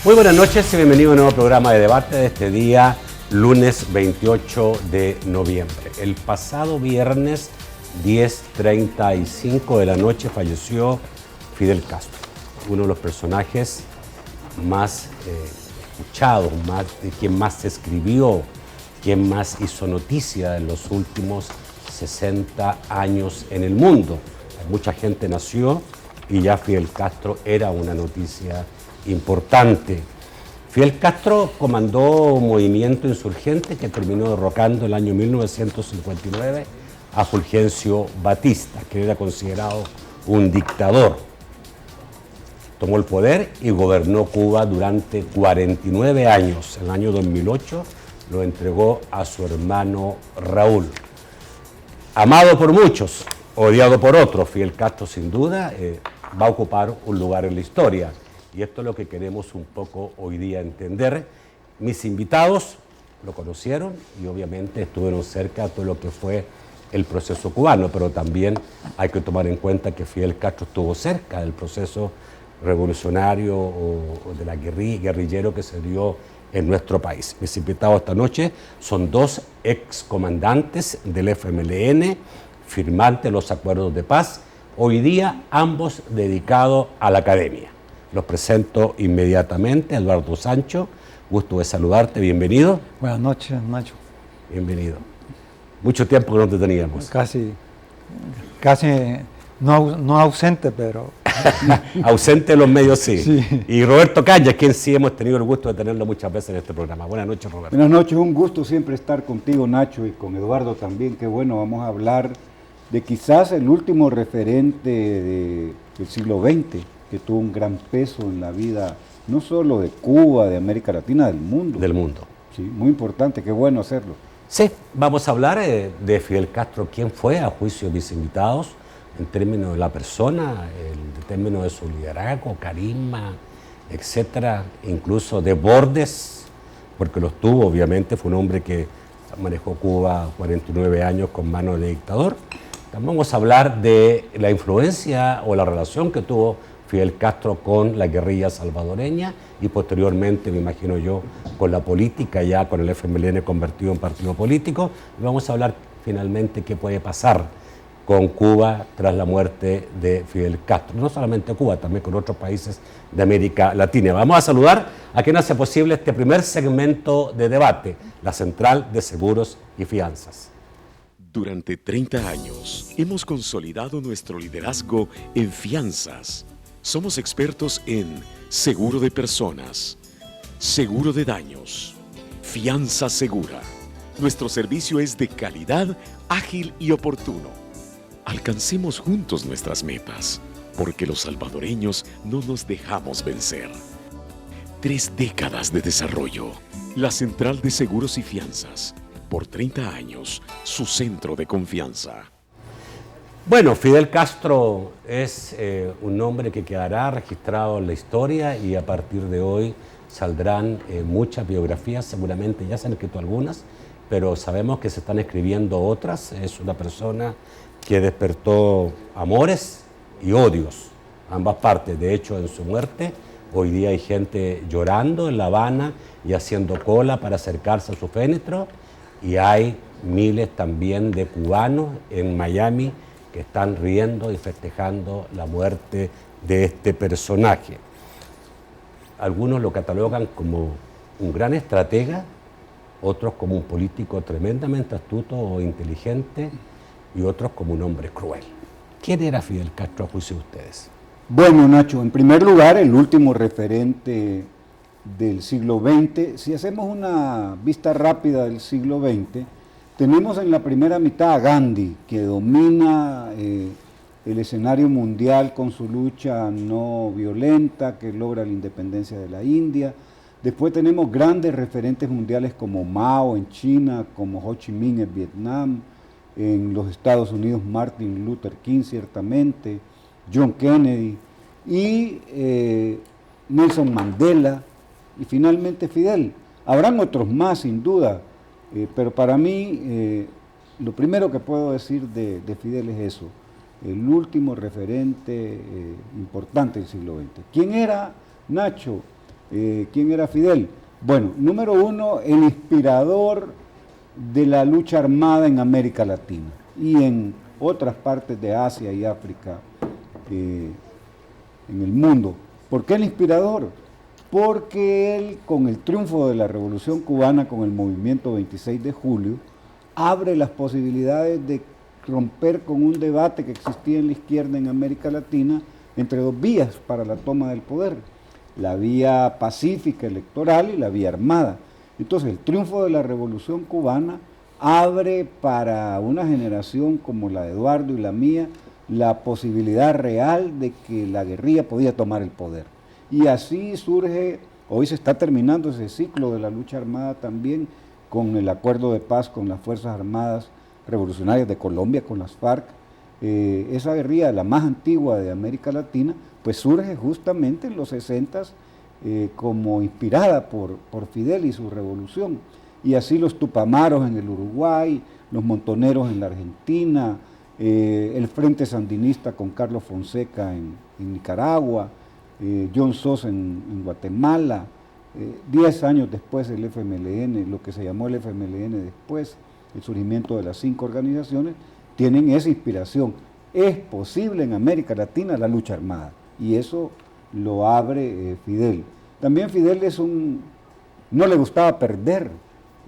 Muy buenas noches y bienvenido a un nuevo programa de debate de este día, lunes 28 de noviembre. El pasado viernes 10:35 de la noche falleció Fidel Castro, uno de los personajes más escuchados, de quien más se escribió, quien más hizo noticia en los últimos 60 años en el mundo. Mucha gente nació y ya Fidel Castro era una noticia importante. Fidel Castro comandó un movimiento insurgente que terminó derrocando el año 1959 a Fulgencio Batista, que era considerado un dictador. Tomó el poder y gobernó Cuba durante 49 años. En el año 2008 lo entregó a su hermano Raúl. Amado por muchos, odiado por otros, Fidel Castro sin duda va a ocupar un lugar en la historia. Y esto es lo que queremos un poco hoy día entender. Mis invitados lo conocieron y obviamente estuvieron cerca de todo lo que fue el proceso cubano, pero también hay que tomar en cuenta que Fidel Castro estuvo cerca del proceso revolucionario o de la guerrillero que se dio en nuestro país. Mis invitados esta noche son dos excomandantes del FMLN, firmantes de los acuerdos de paz, hoy día ambos dedicados a la academia. Los presento inmediatamente. Eduardo Sancho, gusto de saludarte, bienvenido. Buenas noches, Nacho. Bienvenido. Mucho tiempo que no te teníamos. Casi no ausente, pero... Ausente de los medios, sí. Sí. Y Roberto Cañas, quien sí hemos tenido el gusto de tenerlo muchas veces en este programa. Buenas noches, Roberto. Buenas noches, un gusto siempre estar contigo, Nacho, y con Eduardo también. Qué bueno, vamos a hablar de quizás el último referente del siglo XX, que tuvo un gran peso en la vida, no solo de Cuba, de América Latina, del mundo. Del mundo. Sí, muy importante, qué bueno hacerlo. Sí, vamos a hablar de Fidel Castro, quién fue, a juicio de mis invitados, en términos de la persona, en términos de su liderazgo, carisma, etcétera, incluso de bordes, porque los tuvo, obviamente, fue un hombre que manejó Cuba 49 años con mano de dictador. También vamos a hablar de la influencia o la relación que tuvo Fidel Castro con la guerrilla salvadoreña y posteriormente, me imagino yo, con la política, ya con el FMLN convertido en partido político. Y vamos a hablar finalmente qué puede pasar con Cuba tras la muerte de Fidel Castro. No solamente Cuba, también con otros países de América Latina. Vamos a saludar a quien hace posible este primer segmento de debate, la Central de Seguros y Fianzas. Durante 30 años hemos consolidado nuestro liderazgo en fianzas. Somos expertos en seguro de personas, seguro de daños, fianza segura. Nuestro servicio es de calidad, ágil y oportuno. Alcancemos juntos nuestras metas, porque los salvadoreños no nos dejamos vencer. 3 décadas de desarrollo. La Central de Seguros y Fianzas. Por 30 años, su centro de confianza. Bueno, Fidel Castro es un nombre que quedará registrado en la historia y a partir de hoy saldrán muchas biografías, seguramente ya se han escrito algunas, pero sabemos que se están escribiendo otras. Es una persona que despertó amores y odios, ambas partes. De hecho, en su muerte, hoy día hay gente llorando en La Habana y haciendo cola para acercarse a su féretro, y hay miles también de cubanos en Miami que están riendo y festejando la muerte de este personaje. Algunos lo catalogan como un gran estratega, otros como un político tremendamente astuto o inteligente y otros como un hombre cruel. ¿Quién era Fidel Castro a juicio de ustedes? Bueno, Nacho, en primer lugar, el último referente del siglo XX. Si hacemos una vista rápida del siglo XX, tenemos en la primera mitad a Gandhi, que domina el escenario mundial con su lucha no violenta, que logra la independencia de la India. Después tenemos grandes referentes mundiales como Mao en China, como Ho Chi Minh en Vietnam, en los Estados Unidos Martin Luther King ciertamente, John Kennedy y Nelson Mandela y finalmente Fidel. Habrán otros más sin duda, pero para mí lo primero que puedo decir de Fidel es eso, el último referente importante del siglo XX. ¿Quién era Nacho? ¿Quién era Fidel? Bueno, número uno, el inspirador de la lucha armada en América Latina y en otras partes de Asia y África, en el mundo. ¿Por qué el inspirador? Porque él, con el triunfo de la Revolución Cubana, con el movimiento 26 de julio, abre las posibilidades de romper con un debate que existía en la izquierda en América Latina entre dos vías para la toma del poder, la vía pacífica electoral y la vía armada. Entonces el triunfo de la Revolución Cubana abre para una generación como la de Eduardo y la mía la posibilidad real de que la guerrilla podía tomar el poder. Y así surge, hoy se está terminando ese ciclo de la lucha armada también con el acuerdo de paz con las Fuerzas Armadas Revolucionarias de Colombia, con las FARC. Esa guerrilla, la más antigua de América Latina, pues surge justamente en los 60s como inspirada por Fidel y su revolución. Y así los Tupamaros en el Uruguay, los Montoneros en la Argentina, el Frente Sandinista con Carlos Fonseca en Nicaragua, John Sos en Guatemala, 10 años después el FMLN, lo que se llamó el FMLN después, el surgimiento de las 5 organizaciones, tienen esa inspiración. Es posible en América Latina la lucha armada, y eso lo abre Fidel. También Fidel no le gustaba perder,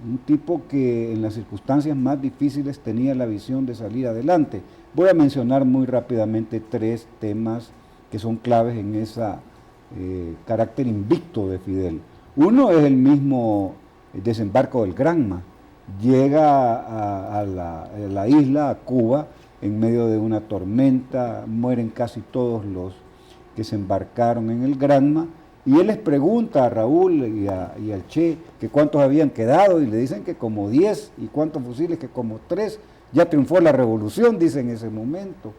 un tipo que en las circunstancias más difíciles tenía la visión de salir adelante. Voy a mencionar muy rápidamente 3 temas que son claves en ese carácter invicto de Fidel. Uno es el mismo desembarco del Granma. Llega a la isla, a Cuba, en medio de una tormenta, mueren casi todos los que se embarcaron en el Granma, y él les pregunta a Raúl y al Che que cuántos habían quedado, y le dicen que como 10, y cuántos fusiles, que como 3, ya triunfó la revolución, dice en ese momento.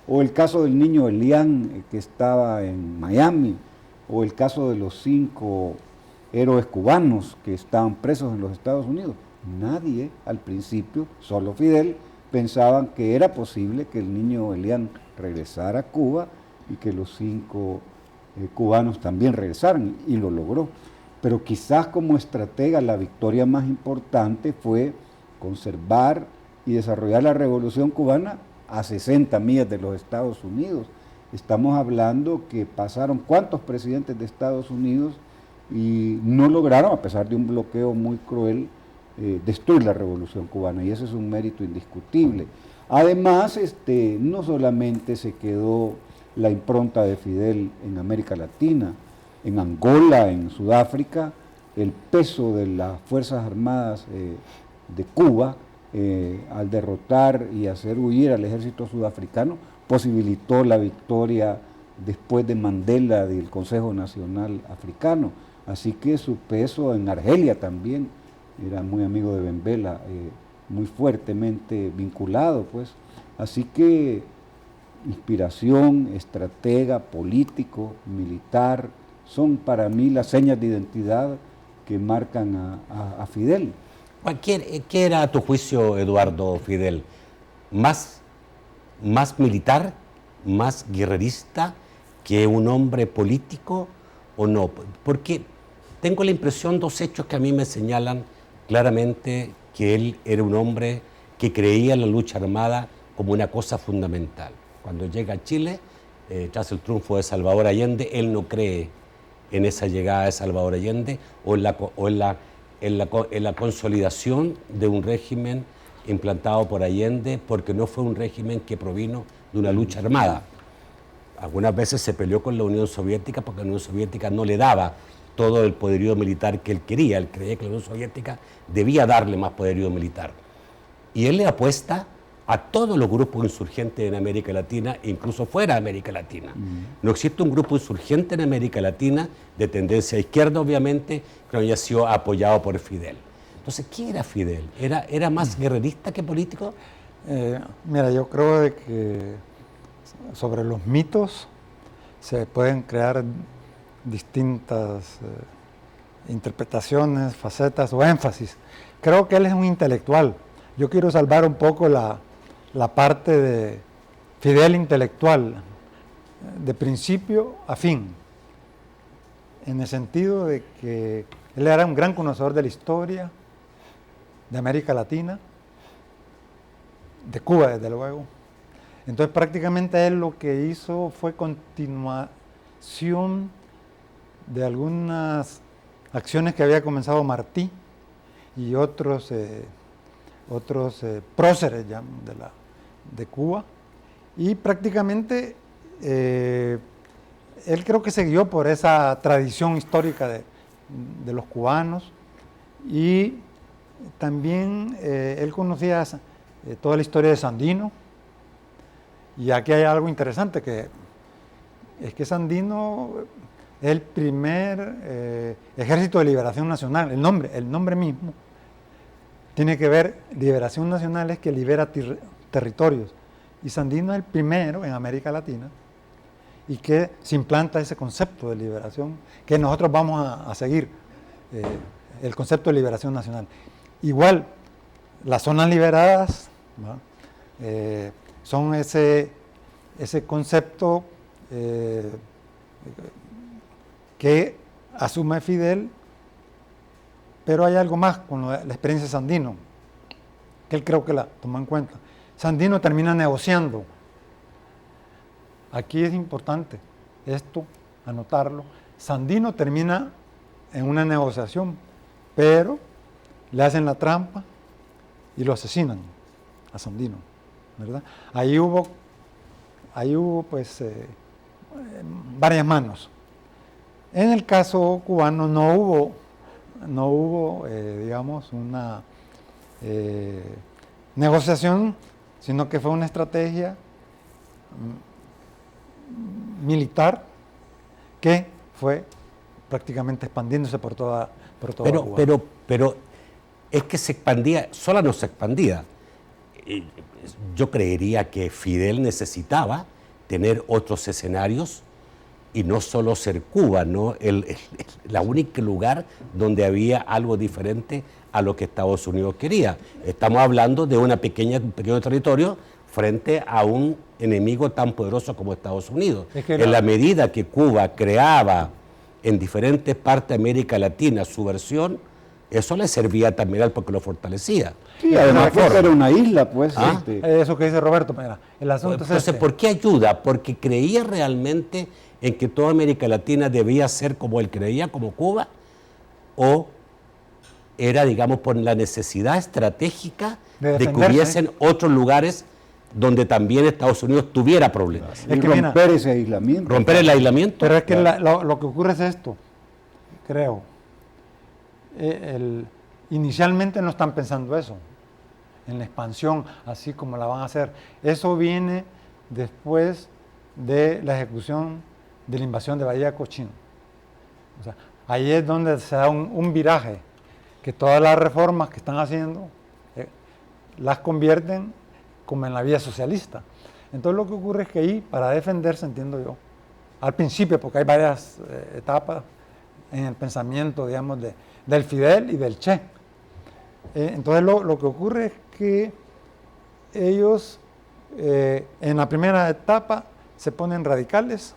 O el caso del niño Elián, que estaba en Miami, o el caso de los 5 héroes cubanos que estaban presos en los Estados Unidos. Nadie al principio, solo Fidel, pensaban que era posible que el niño Elián regresara a Cuba y que los 5 cubanos también regresaran, y lo logró. Pero quizás como estratega la victoria más importante fue conservar y desarrollar la revolución cubana a 60 millas de los Estados Unidos. Estamos hablando que pasaron cuántos presidentes de Estados Unidos y no lograron, a pesar de un bloqueo muy cruel, destruir la revolución cubana, y ese es un mérito indiscutible. Además, no solamente se quedó la impronta de Fidel en América Latina, en Angola, en Sudáfrica, el peso de las Fuerzas Armadas de Cuba al derrotar y hacer huir al ejército sudafricano posibilitó la victoria después de Mandela del Consejo Nacional Africano. Así que su peso en Argelia también, era muy amigo de Benbela, muy fuertemente vinculado, pues. Así que inspiración, estratega, político, militar, son para mí las señas de identidad que marcan a Fidel. ¿Qué era a tu juicio, Eduardo, Fidel? ¿Más militar, más guerrerista que un hombre político o no? Porque tengo la impresión, 2 hechos que a mí me señalan claramente que él era un hombre que creía en la lucha armada como una cosa fundamental. Cuando llega a Chile, tras el triunfo de Salvador Allende, él no cree en esa llegada de Salvador Allende o en la consolidación de un régimen implantado por Allende, porque no fue un régimen que provino de una lucha armada. Algunas veces se peleó con la Unión Soviética porque la Unión Soviética no le daba todo el poderío militar que él quería. Él creía que la Unión Soviética debía darle más poderío militar. Y él le apuesta a todos los grupos insurgentes en América Latina, incluso fuera de América Latina. No existe un grupo insurgente en América Latina, de tendencia izquierda obviamente, que no haya sido apoyado por Fidel. Entonces, ¿qué era Fidel? ¿Era más guerrerista que político? Mira, yo creo de que sobre los mitos se pueden crear distintas interpretaciones, facetas o énfasis. Creo que él es un intelectual. Yo quiero salvar un poco la parte de Fidel intelectual, de principio a fin. en el sentido de que él era un gran conocedor de la historia de América Latina, de Cuba desde luego. Entonces prácticamente él lo que hizo fue continuación de algunas acciones que había comenzado Martí y otros próceres ya de Cuba, y prácticamente él creo que se guió por esa tradición histórica de los cubanos, y también él conocía toda la historia de Sandino. Y aquí hay algo interesante, que es que Sandino es el primer ejército de liberación nacional. El nombre mismo tiene que ver, liberación nacional es que libera territorios. Y Sandino es el primero en América Latina y que se implanta ese concepto de liberación que nosotros vamos a seguir, el concepto de liberación nacional. Igual, las zonas liberadas, ¿no? Son ese concepto que asume Fidel, pero hay algo más con la experiencia de Sandino, que él creo que la tomó en cuenta. Sandino termina negociando. Aquí es importante esto, anotarlo. Sandino termina en una negociación, pero le hacen la trampa y lo asesinan a Sandino, ¿verdad? Ahí hubo pues varias manos. En el caso cubano no hubo digamos, una negociación, sino que fue una estrategia militar que fue prácticamente expandiéndose por toda Cuba. Pero es que se expandía, sola no se expandía. Yo creería que Fidel necesitaba tener otros escenarios y no solo ser Cuba, ¿no? La única lugar donde había algo diferente a lo que Estados Unidos quería. Estamos hablando de un pequeño territorio frente a un enemigo tan poderoso como Estados Unidos. En la medida que Cuba creaba en diferentes partes de América Latina su versión, eso le servía también al porque lo fortalecía. Sí, además porque era una isla, pues. Eso que dice Roberto, mira, el asunto Entonces, es ¿por qué ayuda? Porque creía realmente en que toda América Latina debía ser como él creía, como Cuba, o era, digamos, por la necesidad estratégica de que hubiesen otros lugares donde también Estados Unidos tuviera problemas. Y romper ese aislamiento. Romper el aislamiento. Pero es que lo que ocurre es esto, creo. Inicialmente no están pensando eso, en la expansión, así como la van a hacer. Eso viene después de la ejecución de la invasión de Bahía de Cochino. O sea, ahí es donde se da un viraje, que todas las reformas que están haciendo las convierten como en la vía socialista. Entonces lo que ocurre es que ahí, para defenderse, entiendo yo, al principio, porque hay varias etapas en el pensamiento, digamos, del Fidel y del Che. Entonces lo que ocurre es que ellos en la primera etapa se ponen radicales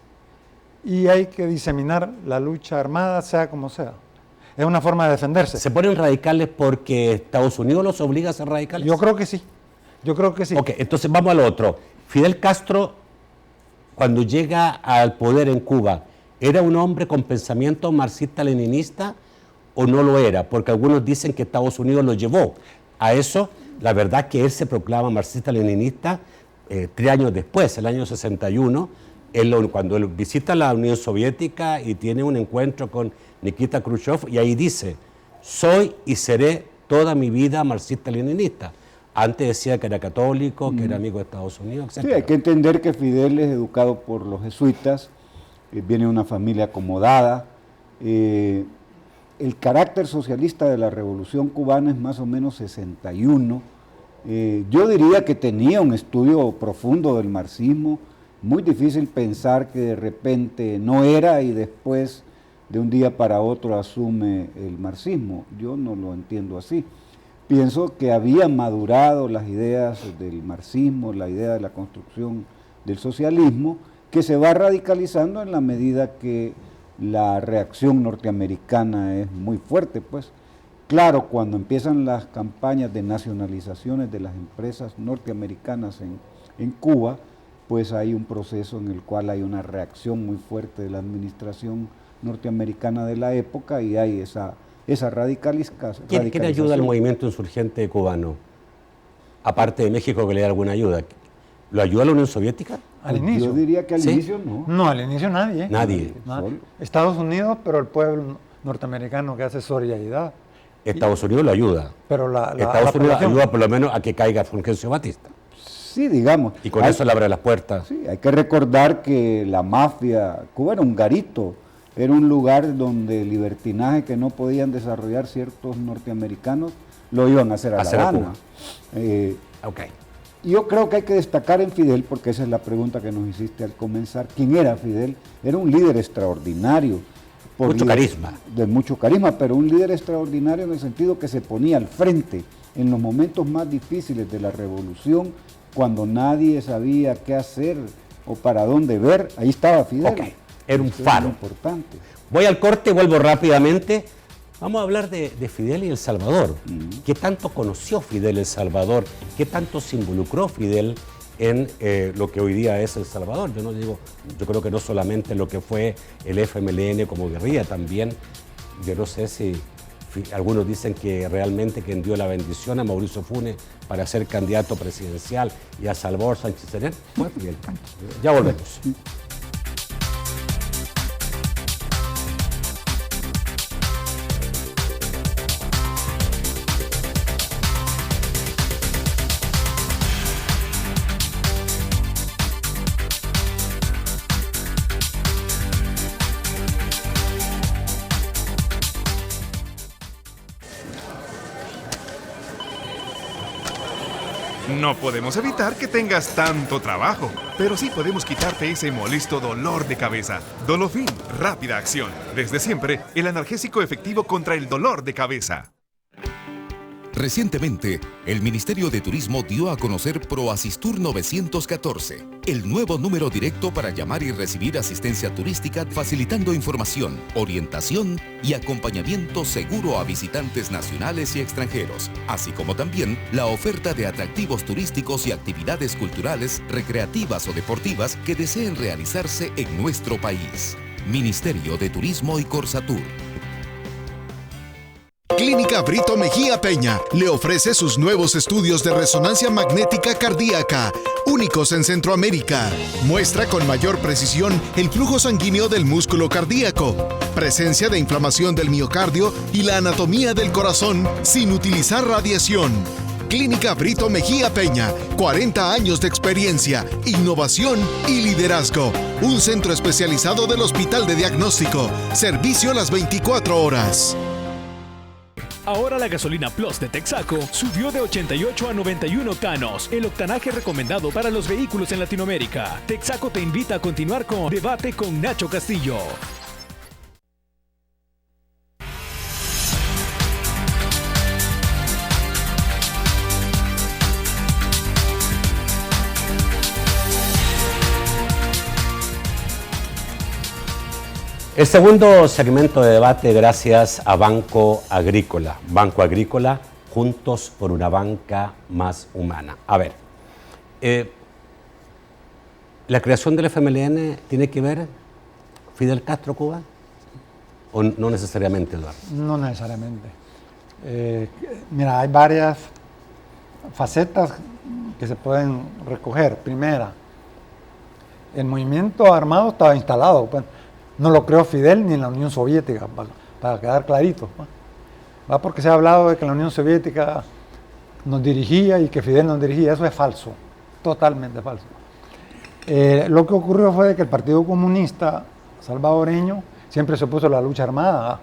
y hay que diseminar la lucha armada, sea como sea. Es una forma de defenderse. ¿Se ponen radicales porque Estados Unidos los obliga a ser radicales? Yo creo que sí. Ok, entonces vamos al otro. Fidel Castro, cuando llega al poder en Cuba, ¿era un hombre con pensamiento marxista-leninista o no lo era? Porque algunos dicen que Estados Unidos lo llevó a eso. La verdad es que él se proclama marxista-leninista 3 años después, el año 61, cuando él visita la Unión Soviética y tiene un encuentro con Nikita Khrushchev, y ahí dice: soy y seré toda mi vida marxista-leninista. Antes decía que era católico, que era amigo de Estados Unidos, etc. Sí, hay que entender que Fidel es educado por los jesuitas, viene de una familia acomodada. El carácter socialista de la Revolución Cubana es más o menos 61. Yo diría que tenía un estudio profundo del marxismo. Muy difícil pensar que de repente no era y después de un día para otro asume el marxismo. Yo no lo entiendo así. Pienso que había madurado las ideas del marxismo, la idea de la construcción del socialismo, que se va radicalizando en la medida que la reacción norteamericana es muy fuerte, pues. Claro, cuando empiezan las campañas de nacionalizaciones de las empresas norteamericanas en Cuba, pues hay un proceso en el cual hay una reacción muy fuerte de la administración norteamericana de la época y hay esa radicalización. ¿Quién ayuda al movimiento insurgente cubano? Aparte de México, que le da alguna ayuda. ¿Lo ayuda la Unión Soviética? Al inicio. Yo diría que al ¿Sí? inicio no. No, al inicio nadie. Nadie. Solo. Estados Unidos, pero el pueblo norteamericano que hace solidaridad. Estados Unidos lo ayuda. Pero Estados Unidos población- ayuda por lo menos a que caiga Fulgencio Batista. Sí, digamos. Y con Hay- eso le abre las puertas. Sí, hay que recordar que la mafia, Cuba era un garito, era un lugar donde el libertinaje que no podían desarrollar ciertos norteamericanos lo iban a hacer a La Hacer a Habana. Cuba. Ok. Yo creo que hay que destacar en Fidel, porque esa es la pregunta que nos hiciste al comenzar. ¿Quién era Fidel? Era un líder extraordinario. Mucho carisma. De mucho carisma, pero un líder extraordinario en el sentido que se ponía al frente en los momentos más difíciles de la revolución, cuando nadie sabía qué hacer o para dónde ver. Ahí estaba Fidel. Ok, era un Eso es faro. muy importante. Voy al corte, vuelvo rápidamente. Vamos a hablar de Fidel y El Salvador. ¿Qué tanto conoció Fidel El Salvador? ¿Qué tanto se involucró Fidel en lo que hoy día es El Salvador? Yo creo que no solamente lo que fue el FMLN como guerrilla, también, yo no sé si algunos dicen que realmente quien dio la bendición a Mauricio Funes para ser candidato presidencial y a Salvador Sánchez Serén fue Fidel Castro. Ya volvemos. No podemos evitar que tengas tanto trabajo, pero sí podemos quitarte ese molesto dolor de cabeza. Dolofin, rápida acción. Desde siempre, el analgésico efectivo contra el dolor de cabeza. Recientemente, el Ministerio de Turismo dio a conocer ProAsistur 914, el nuevo número directo para llamar y recibir asistencia turística, facilitando información, orientación y acompañamiento seguro a visitantes nacionales y extranjeros, así como también la oferta de atractivos turísticos y actividades culturales, recreativas o deportivas que deseen realizarse en nuestro país. Ministerio de Turismo y Corsatur. Clínica Brito Mejía Peña le ofrece sus nuevos estudios de resonancia magnética cardíaca, únicos en Centroamérica. Muestra con mayor precisión el flujo sanguíneo del músculo cardíaco, presencia de inflamación del miocardio y la anatomía del corazón sin utilizar radiación. Clínica Brito Mejía Peña, 40 años de experiencia, innovación y liderazgo. Un centro especializado del Hospital de Diagnóstico. Servicio las 24 horas. Ahora la gasolina Plus de Texaco subió de 88 a 91 octanos, el octanaje recomendado para los vehículos en Latinoamérica. Texaco te invita a continuar con Debate con Nacho Castillo. El segundo segmento de debate gracias a Banco Agrícola. Banco Agrícola, juntos por una banca más humana. A ver, ¿la creación del FMLN tiene que ver Fidel Castro Cuba? ¿O no necesariamente, Eduardo? No necesariamente. Mira, hay varias facetas que se pueden recoger. Primera, el movimiento armado estaba instalado. Pues, no lo creó Fidel ni la Unión Soviética, para quedar clarito. ¿Va? Porque se ha hablado de que la Unión Soviética nos dirigía y que Fidel nos dirigía. Eso es falso, totalmente falso. Lo que ocurrió fue que el Partido Comunista salvadoreño siempre se opuso a la lucha armada,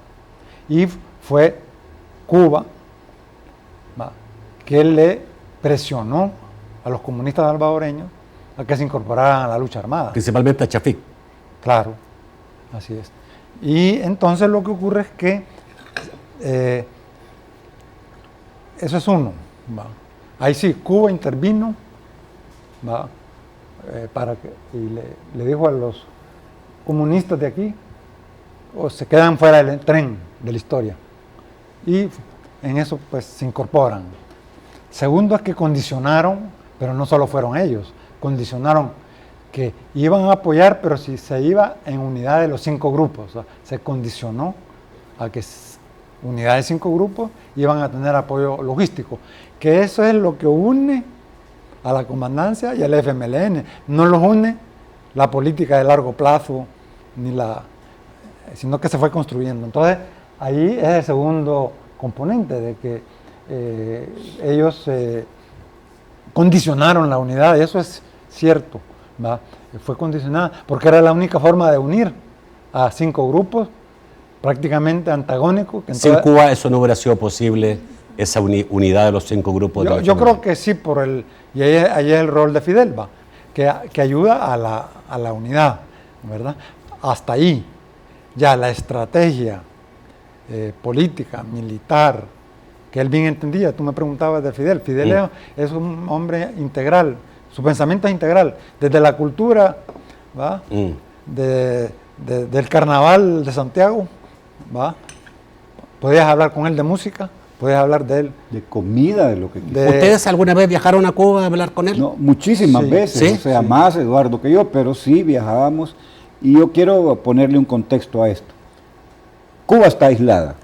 y fue Cuba, ¿va?, que le presionó a los comunistas salvadoreños a que se incorporaran a la lucha armada. Principalmente a Chafik. Claro, así es. Y entonces lo que ocurre es que eso es uno, ¿va? Ahí sí, Cuba intervino, ¿va?, y le dijo a los comunistas de aquí o se quedan fuera del tren de la historia. Y en eso pues se incorporan. Segundo es que condicionaron, pero no solo fueron ellos, condicionaron que iban a apoyar, pero si se iba en unidad de los 5 grupos. O sea, se condicionó a que unidad de 5 grupos iban a tener apoyo logístico, que eso es lo que une a la comandancia y al FMLN. No los une la política de largo plazo, sino que se fue construyendo. Entonces, ahí es el segundo componente de que ellos condicionaron la unidad, y eso es cierto, ¿va? Fue condicionada porque era la única forma de unir a 5 grupos prácticamente antagónicos. Sin Cuba eso no hubiera sido posible, esa unidad de los 5 grupos. Yo creo que sí, y ahí es el rol de Fidel, ¿va? Que ayuda a la unidad, ¿verdad? Hasta ahí, ya la estrategia política, militar, que él bien entendía. Tú me preguntabas de Fidel. Fidel es un hombre integral, su pensamiento es integral, desde la cultura, ¿va? Del carnaval de Santiago, ¿va? Podías hablar con él de música, podías hablar de él. De comida, de lo que quieras. ¿Ustedes alguna vez viajaron a Cuba a hablar con él? No, muchísimas veces, o sea, más Eduardo que yo, pero sí viajábamos, y yo quiero ponerle un contexto a esto. Cuba está aislada,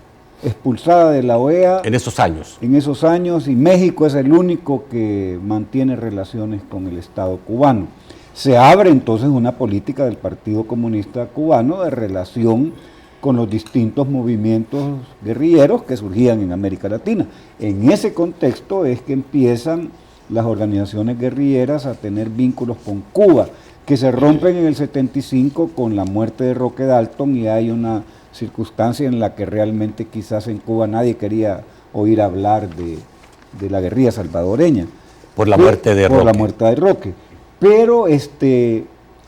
expulsada de la OEA. En esos años. En esos años, y México es el único que mantiene relaciones con el Estado cubano. Se abre entonces una política del Partido Comunista Cubano de relación con los distintos movimientos guerrilleros que surgían en América Latina. En ese contexto es que empiezan las organizaciones guerrilleras a tener vínculos con Cuba, que se rompen en el 75 con la muerte de Roque Dalton, y hay una circunstancia en la que realmente quizás en Cuba nadie quería oír hablar de la guerrilla salvadoreña. Por la muerte de Roque. Por la muerte de Roque. Pero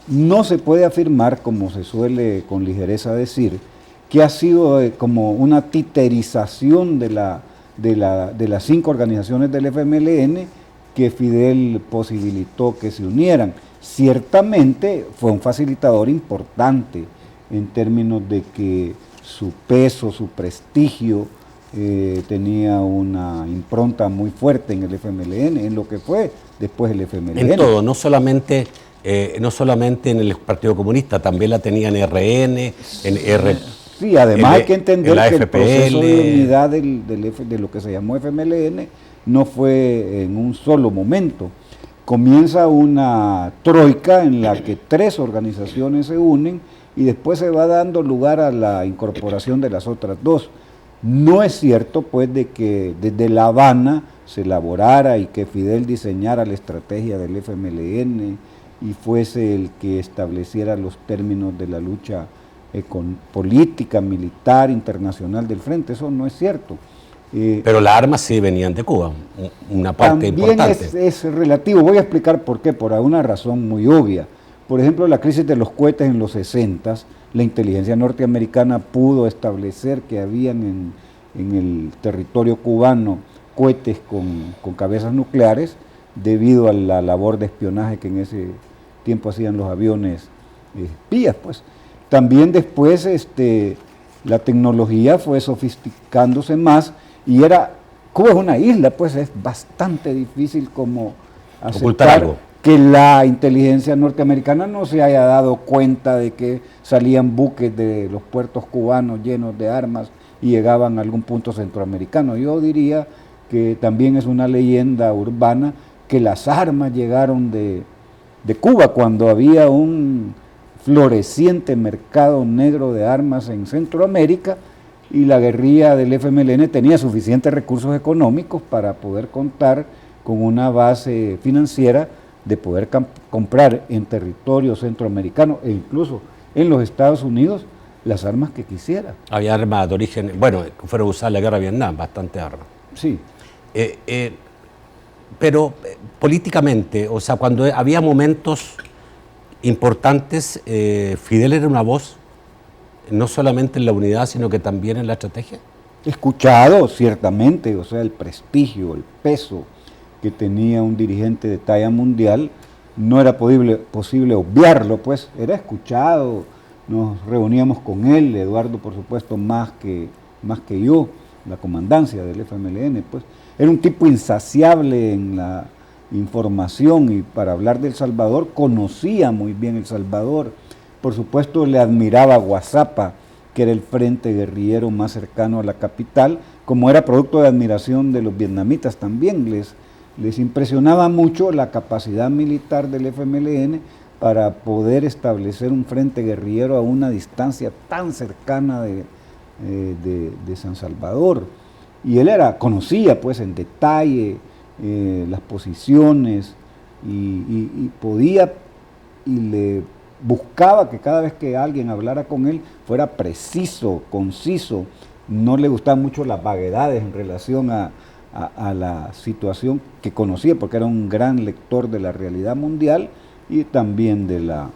no se puede afirmar, como se suele con ligereza decir, que ha sido como una titerización de las 5 organizaciones del FMLN que Fidel posibilitó que se unieran. Ciertamente fue un facilitador importante en términos de que su peso, su prestigio tenía una impronta muy fuerte en el FMLN, en lo que fue después el FMLN. En todo, no solamente en el Partido Comunista, también la tenía en RN, en Sí, además hay que entender que el proceso de FPL. unidad de lo que se llamó FMLN no fue en un solo momento. Comienza una troika en la que 3 organizaciones se unen, y después se va dando lugar a la incorporación de las otras 2. No es cierto, pues, de que desde La Habana se elaborara y que Fidel diseñara la estrategia del FMLN y fuese el que estableciera los términos de la lucha política, militar, internacional del frente. Eso no es cierto. Pero las armas sí venían de Cuba, una parte importante. También es relativo. Voy a explicar por qué, por una razón muy obvia. Por ejemplo, la crisis de los cohetes en los 60s, la inteligencia norteamericana pudo establecer que habían en el territorio cubano cohetes con cabezas nucleares debido a la labor de espionaje que en ese tiempo hacían los aviones espías, pues. También después la tecnología fue sofisticándose más, y Cuba es una isla, pues es bastante difícil como ocultar aceptar algo. Que la inteligencia norteamericana no se haya dado cuenta de que salían buques de los puertos cubanos llenos de armas y llegaban a algún punto centroamericano. Yo diría que también es una leyenda urbana que las armas llegaron de Cuba cuando había un floreciente mercado negro de armas en Centroamérica, y la guerrilla del FMLN tenía suficientes recursos económicos para poder contar con una base financiera de poder comprar en territorio centroamericano e incluso en los Estados Unidos las armas que quisiera. Había armas de origen, bueno, fueron usadas en la guerra de Vietnam, bastante armas. Sí. Pero políticamente, o sea, cuando había momentos importantes, Fidel era una voz, no solamente en la unidad, sino que también en la estrategia. Escuchado, ciertamente, o sea, el prestigio, el peso que tenía un dirigente de talla mundial, no era posible obviarlo, pues era escuchado nos reuníamos con él, Eduardo por supuesto más que yo, la comandancia del FMLN, pues era un tipo insaciable en la información y para hablar de El Salvador conocía muy bien El Salvador. Por supuesto le admiraba a Guazapa, que era el frente guerrillero más cercano a la capital, como era producto de admiración de los vietnamitas también. Les impresionaba mucho la capacidad militar del FMLN para poder establecer un frente guerrillero a una distancia tan cercana de San Salvador. Y él conocía pues en detalle las posiciones y podía y le buscaba que cada vez que alguien hablara con él fuera preciso, conciso. No le gustaban mucho las vaguedades en relación a la situación que conocía, porque era un gran lector de la realidad mundial y también de la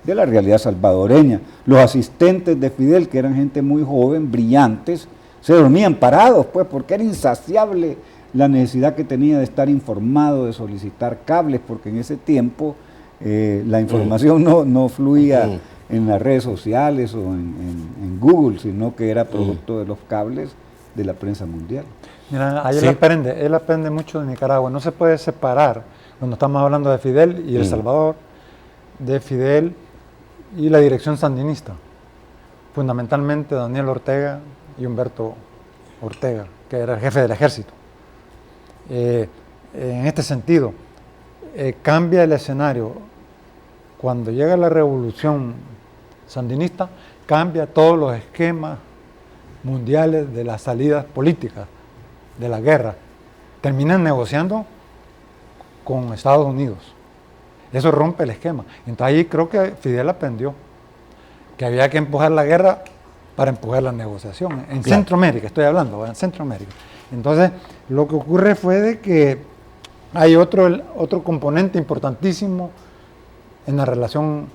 realidad salvadoreña. Los asistentes de Fidel, que eran gente muy joven, brillantes, se dormían parados, pues, porque era insaciable la necesidad que tenía de estar informado, de solicitar cables, porque en ese tiempo la información no fluía en las redes sociales o en Google, sino que era producto de los cables de la prensa mundial. Mira, ahí él aprende mucho de Nicaragua. No se puede separar, cuando estamos hablando de Fidel y El Salvador, de Fidel y la dirección sandinista. Fundamentalmente Daniel Ortega y Humberto Ortega, que era el jefe del ejército. En este sentido, cambia el escenario. Cuando llega la revolución sandinista, cambia todos los esquemas mundiales de las salidas políticas de la guerra. Terminan negociando con Estados Unidos. Eso rompe el esquema. Entonces ahí creo que Fidel aprendió que había que empujar la guerra para empujar la negociación. En Centroamérica, estoy hablando, en Centroamérica. Entonces, lo que ocurre fue de que hay otro componente importantísimo en la relación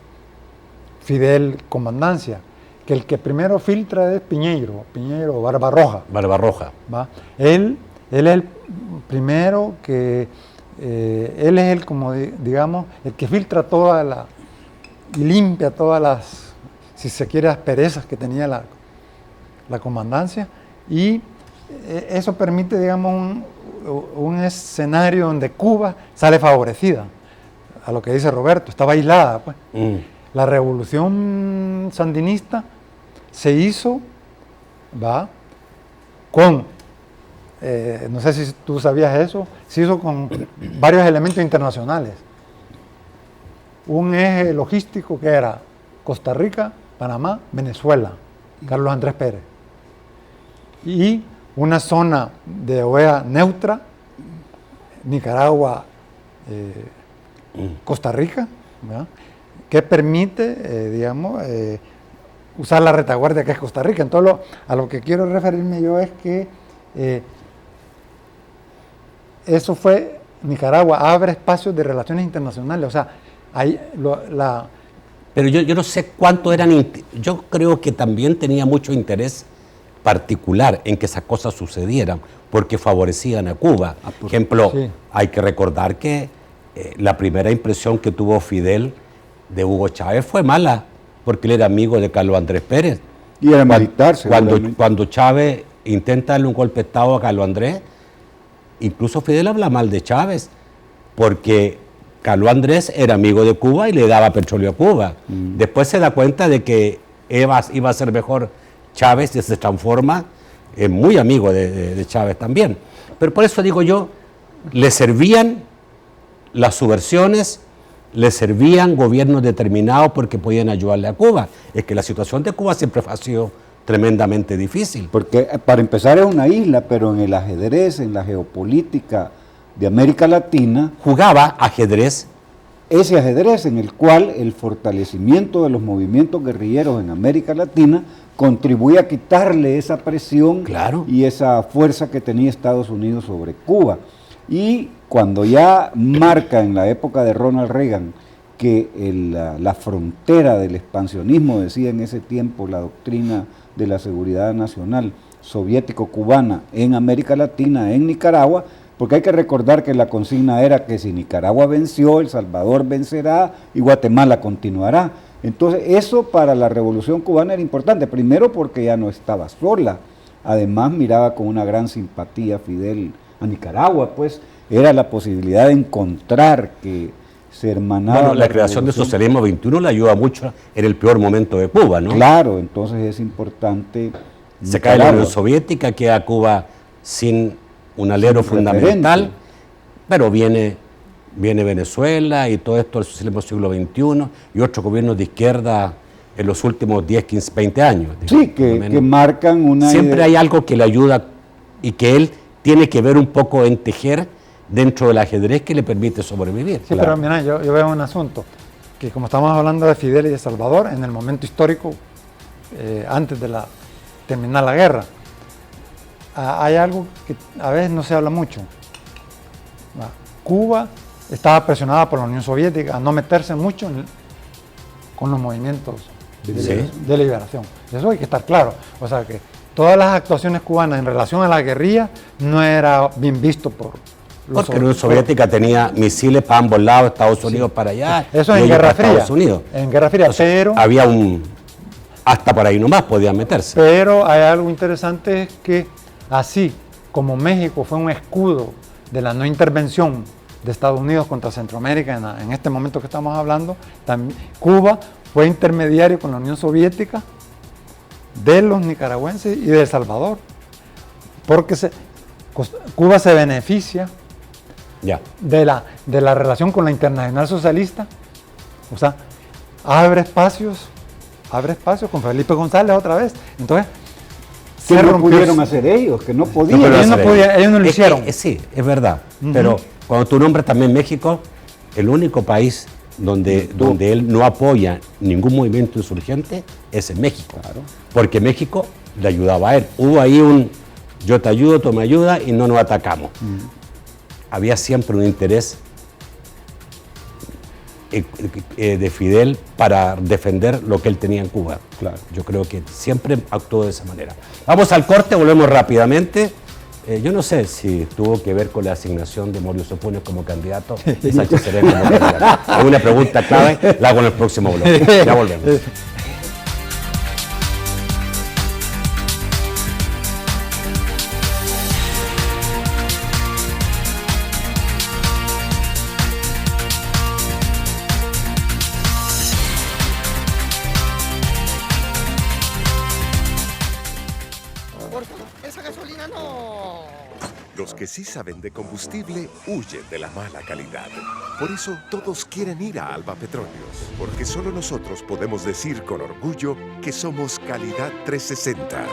Fidel-comandancia, que el que primero filtra es Piñeiro Barbarroja. Barbarroja. ¿Va? Él es el primero que, él es el, como digamos, el que filtra y limpia todas las, si se quiere, asperezas que tenía la comandancia, y eso permite, digamos, un escenario donde Cuba sale favorecida, a lo que dice Roberto, estaba aislada, pues. La revolución sandinista se hizo, con, no sé si tú sabías eso, se hizo con varios elementos internacionales. Un eje logístico que era Costa Rica, Panamá, Venezuela, Carlos Andrés Pérez. Y una zona de OEA neutra, Nicaragua, Costa Rica, ¿verdad?, que permite, digamos, usar la retaguardia que es Costa Rica. Entonces, a lo que quiero referirme yo es que eso fue, Nicaragua abre espacios de relaciones internacionales, o sea, Pero yo no sé cuánto eran, yo creo que también tenía mucho interés particular en que esas cosas sucedieran, porque favorecían a Cuba. Por ejemplo, hay que recordar que la primera impresión que tuvo Fidel de Hugo Chávez fue mala, porque él era amigo de Carlos Andrés Pérez. Y era militar, cuando Chávez intenta darle un golpe de Estado a Carlos Andrés, incluso Fidel habla mal de Chávez, porque Carlos Andrés era amigo de Cuba y le daba petróleo a Cuba. Después se da cuenta de que iba a ser mejor Chávez y se transforma en muy amigo de Chávez también. Pero por eso digo yo, le servían las subversiones, le servían gobiernos determinados porque podían ayudarle a Cuba. Es que la situación de Cuba siempre ha sido tremendamente difícil. Porque para empezar es una isla, pero en el ajedrez, en la geopolítica de América Latina, jugaba ajedrez. Ese ajedrez en el cual el fortalecimiento de los movimientos guerrilleros en América Latina contribuye a quitarle esa presión y esa fuerza que tenía Estados Unidos sobre Cuba. Y cuando ya marca en la época de Ronald Reagan que la frontera del expansionismo, decía en ese tiempo la doctrina de la seguridad nacional soviético-cubana en América Latina, en Nicaragua, porque hay que recordar que la consigna era que si Nicaragua venció, El Salvador vencerá y Guatemala continuará. Entonces, eso para la Revolución Cubana era importante, primero porque ya no estaba sola, además miraba con una gran simpatía Fidel a Nicaragua, pues era la posibilidad de encontrar que se hermanaba. Bueno, la creación del socialismo 21 le ayuda mucho en el peor momento de Cuba, ¿no? Claro, entonces es importante. Se cae la Unión Soviética, queda Cuba sin un alero fundamental, pero viene Venezuela y todo esto del socialismo del siglo XXI y otros gobiernos de izquierda en los últimos 10, 15, 20 años. Sí, que marcan una Siempre idea. hay algo que le ayuda y que él tiene que ver un poco en tejer dentro del ajedrez que le permite sobrevivir. Sí, claro. Pero mira, yo veo un asunto, que como estamos hablando de Fidel y de Salvador, en el momento histórico, antes de terminar la guerra, hay algo que a veces no se habla mucho. Cuba estaba presionada por la Unión Soviética a no meterse mucho con los movimientos de liberación. Eso hay que estar claro. O sea que todas las actuaciones cubanas en relación a la guerrilla no era bien visto por los porque la Unión Soviética tenía misiles para ambos lados, Estados Unidos para allá. Eso y en Guerra para Fría. Estados Unidos. En Guerra Fría, pero había hasta por ahí nomás podían meterse. Pero hay algo interesante, es que así como México fue un escudo de la no intervención de Estados Unidos contra Centroamérica en este momento que estamos hablando, también Cuba fue intermediario con la Unión Soviética de los nicaragüenses y de El Salvador, porque Cuba se beneficia de la relación con la Internacional Socialista, o sea, abre espacios con Felipe González otra vez. Entonces, que no pudieron hacer ellos, que no podían. Ellos no lo hicieron. Sí, es verdad, pero cuando tú nombras también México, el único país donde él no apoya ningún movimiento insurgente es en México. Claro. Porque México le ayudaba a él. Hubo ahí yo te ayudo, tú me ayudas y no nos atacamos. Había siempre un interés de Fidel para defender lo que él tenía en Cuba. Claro. Yo creo que siempre actuó de esa manera. Vamos al corte, volvemos rápidamente. Yo no sé si tuvo que ver con la asignación de Morio Sopunes como candidato y Sánchez Serén como candidato. Es una pregunta clave, la hago en el próximo bloque. Ya volvemos. Los que sí saben de combustible huyen de la mala calidad. Por eso todos quieren ir a Alba Petróleos, porque solo nosotros podemos decir con orgullo que somos calidad 360.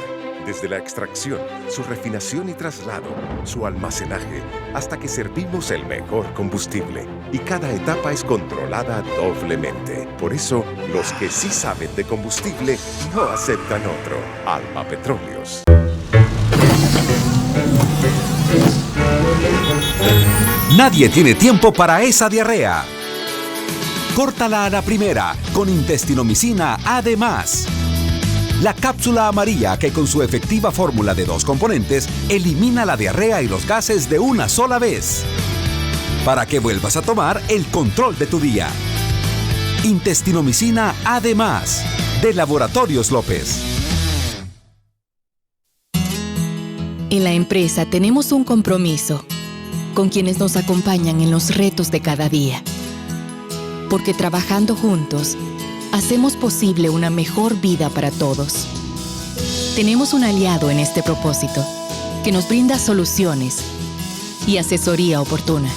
Desde la extracción, su refinación y traslado, su almacenaje, hasta que servimos el mejor combustible. Y cada etapa es controlada doblemente. Por eso, los que sí saben de combustible no aceptan otro. Alba Petróleos. Nadie tiene tiempo para esa diarrea. Córtala a la primera con Intestinomicina Además. La cápsula amarilla que con su efectiva fórmula de 2 componentes elimina la diarrea y los gases de una sola vez. Para que vuelvas a tomar el control de tu día. Intestinomicina Además, de Laboratorios López. En la empresa tenemos un compromiso con quienes nos acompañan en los retos de cada día. Porque trabajando juntos, hacemos posible una mejor vida para todos. Tenemos un aliado en este propósito, que nos brinda soluciones y asesoría oportuna,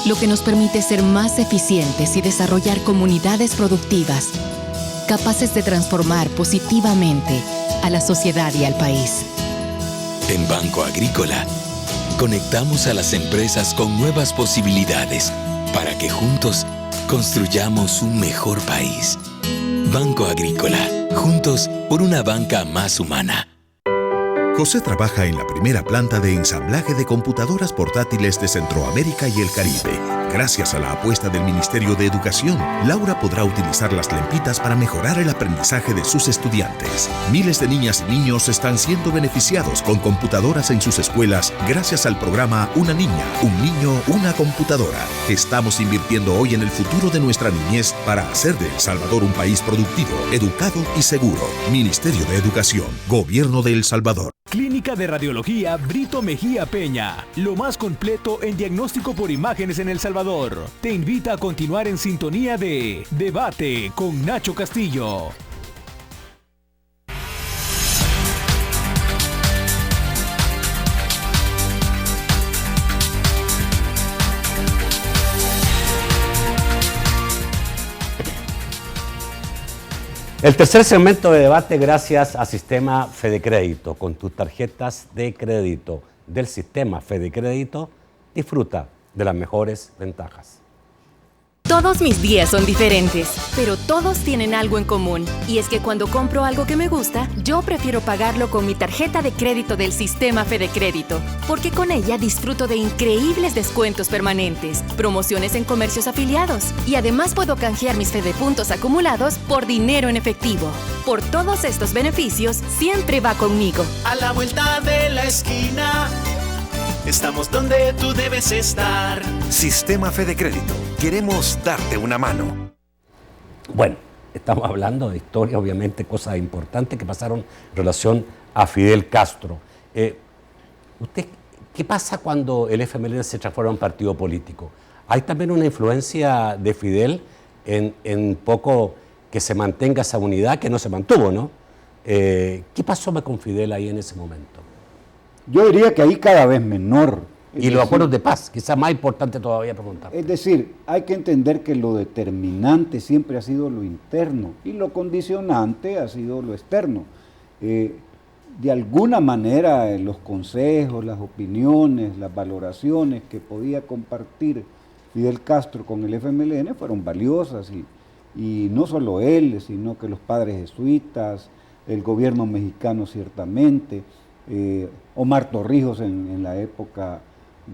lo que nos permite ser más eficientes y desarrollar comunidades productivas, capaces de transformar positivamente a la sociedad y al país. En Banco Agrícola, conectamos a las empresas con nuevas posibilidades para que juntos construyamos un mejor país. Banco Agrícola, juntos por una banca más humana. José trabaja en la primera planta de ensamblaje de computadoras portátiles de Centroamérica y el Caribe. Gracias a la apuesta del Ministerio de Educación, Laura podrá utilizar las lempitas para mejorar el aprendizaje de sus estudiantes. Miles de niñas y niños están siendo beneficiados con computadoras en sus escuelas gracias al programa Una niña, un niño, una computadora. Estamos invirtiendo hoy en el futuro de nuestra niñez para hacer de El Salvador un país productivo, educado y seguro. Ministerio de Educación, Gobierno de El Salvador. Clínica de Radiología Brito Mejía Peña, lo más completo en diagnóstico por imágenes en El Salvador. Te invita a continuar en sintonía de Debate con Nacho Castillo. El tercer segmento de debate gracias a Sistema Fedecrédito. Con tus tarjetas de crédito del Sistema Fedecrédito, disfruta de las mejores ventajas. Todos mis días son diferentes, pero todos tienen algo en común. Y es que cuando compro algo que me gusta, yo prefiero pagarlo con mi tarjeta de crédito del Sistema Fedecrédito, porque con ella disfruto de increíbles descuentos permanentes, promociones en comercios afiliados y además puedo canjear mis Fedepuntos acumulados por dinero en efectivo. Por todos estos beneficios, siempre va conmigo. A la vuelta de la esquina, estamos donde tú debes estar. Sistema Fedecrédito. Queremos darte una mano. Bueno, estamos hablando de historia, obviamente, cosas importantes que pasaron en relación a Fidel Castro. ¿Qué pasa cuando el FMLN se transforma en partido político? ¿Hay también una influencia de Fidel en poco que se mantenga esa unidad que no se mantuvo, ¿no? ¿Qué pasó con Fidel ahí en ese momento? Yo diría que ahí cada vez menor. Y los acuerdos de paz, quizás más importante todavía preguntar. Es decir, hay que entender que lo determinante siempre ha sido lo interno y lo condicionante ha sido lo externo. De alguna manera los consejos, las opiniones, las valoraciones que podía compartir Fidel Castro con el FMLN fueron valiosas y no solo él, sino que los padres jesuitas, el gobierno mexicano ciertamente, Omar Torrijos en la época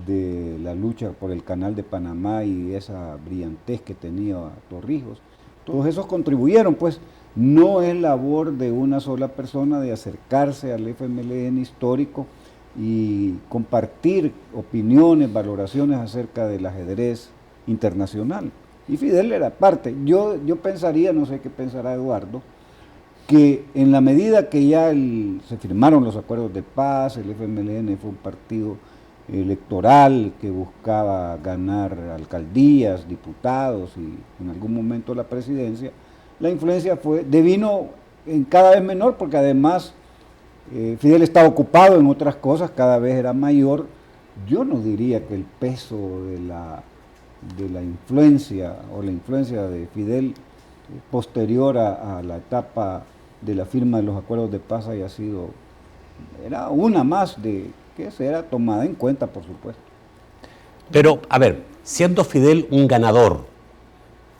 de la lucha por el Canal de Panamá y esa brillantez que tenía Torrijos. Todos esos contribuyeron, pues no es labor de una sola persona de acercarse al FMLN histórico y compartir opiniones, valoraciones acerca del ajedrez internacional. Y Fidel era parte. Yo pensaría, no sé qué pensará Eduardo, que en la medida que ya se firmaron los acuerdos de paz, el FMLN fue un partido electoral que buscaba ganar alcaldías, diputados y en algún momento la presidencia, la influencia devino en cada vez menor porque además Fidel estaba ocupado en otras cosas, cada vez era mayor. Yo no diría que el peso de la influencia o la influencia de Fidel posterior a la etapa de la firma de los acuerdos de paz haya sido, era una más de que será tomada en cuenta, por supuesto. Pero, a ver, siendo Fidel un ganador,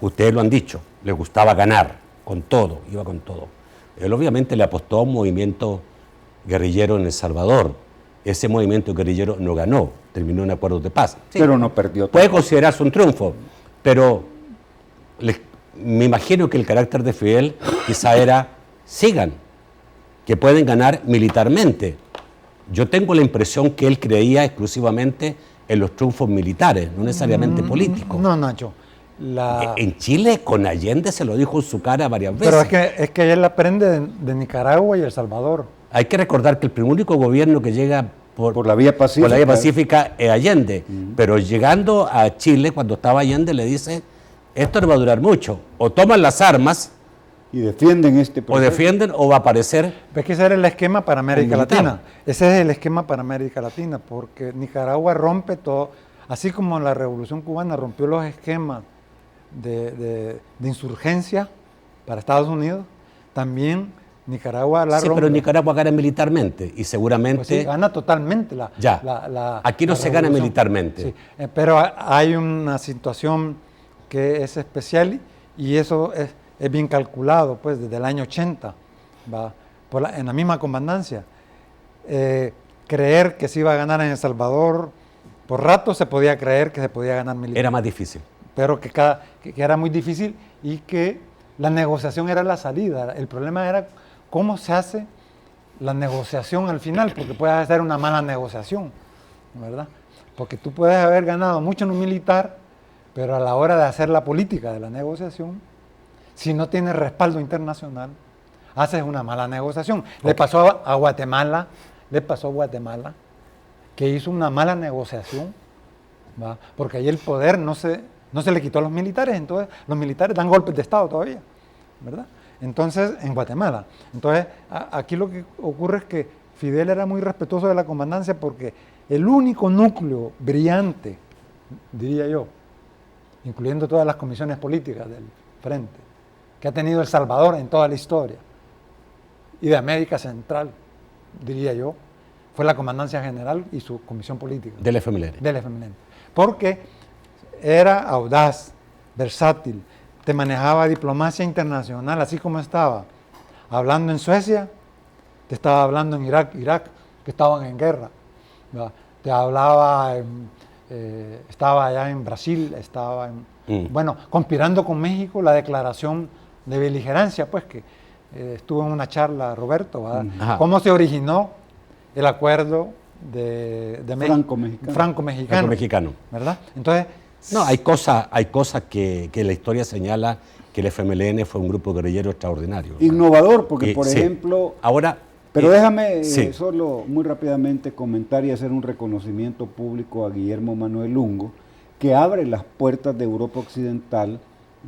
ustedes lo han dicho, le gustaba ganar, con todo, iba con todo. Él obviamente le apostó a un movimiento guerrillero en El Salvador. Ese movimiento guerrillero no ganó, terminó en acuerdos de paz. Sí, pero no perdió. Puede considerarse un triunfo, pero me imagino que el carácter de Fidel quizá era, sigan, que pueden ganar militarmente. Yo tengo la impresión que él creía exclusivamente en los triunfos militares, no necesariamente políticos. No, Nacho. En Chile, con Allende se lo dijo en su cara varias veces. Pero es que él aprende de Nicaragua y El Salvador. Hay que recordar que el único gobierno que llega por la vía pacífica es Allende. Pero llegando a Chile, cuando estaba Allende, le dice, esto no va a durar mucho. O toman las armas y defienden este proceso. O defienden o va a aparecer. Es que ese era el esquema para América Latina. Ese es el esquema para América Latina, porque Nicaragua rompe todo, así como la Revolución Cubana rompió los esquemas de insurgencia para Estados Unidos, también Nicaragua la rompe. Sí, pero Nicaragua gana militarmente y seguramente... Pues sí, gana totalmente aquí no se gana militarmente. Sí, pero hay una situación que es especial y eso es bien calculado, pues, desde el año 80, en la misma comandancia. Creer que se iba a ganar en El Salvador por rato se podía creer que se podía ganar militares. Era más difícil. Pero que era muy difícil y que la negociación era la salida. El problema era cómo se hace la negociación al final, porque puede hacer una mala negociación, ¿verdad? Porque tú puedes haber ganado mucho en un militar, pero a la hora de hacer la política de la negociación, si no tienes respaldo internacional, haces una mala negociación. Okay. Le pasó a Guatemala, que hizo una mala negociación, ¿va? Porque ahí el poder no se le quitó a los militares, entonces los militares dan golpes de Estado todavía, ¿verdad? Entonces, en Guatemala. Entonces, aquí lo que ocurre es que Fidel era muy respetuoso de la comandancia porque el único núcleo brillante, diría yo, incluyendo todas las comisiones políticas del frente, que ha tenido El Salvador en toda la historia, y de América Central, diría yo, fue la Comandancia General y su comisión política. Del FMLN. Del FMLN. Porque era audaz, versátil, te manejaba diplomacia internacional, así como estaba hablando en Suecia, te estaba hablando en Irak, que estaban en guerra. ¿Verdad? Te hablaba, estaba allá en Brasil, estaba bueno, conspirando con México, la declaración de beligerancia, pues que estuvo en una charla Roberto, ¿verdad? ¿Cómo se originó el acuerdo de México? Franco-mexicano. ¿Verdad? Entonces, no, hay cosas que la historia señala que el FMLN fue un grupo guerrillero extraordinario. Innovador, porque por ejemplo... Ahora... Pero déjame solo muy rápidamente comentar y hacer un reconocimiento público a Guillermo Manuel Lungo, que abre las puertas de Europa Occidental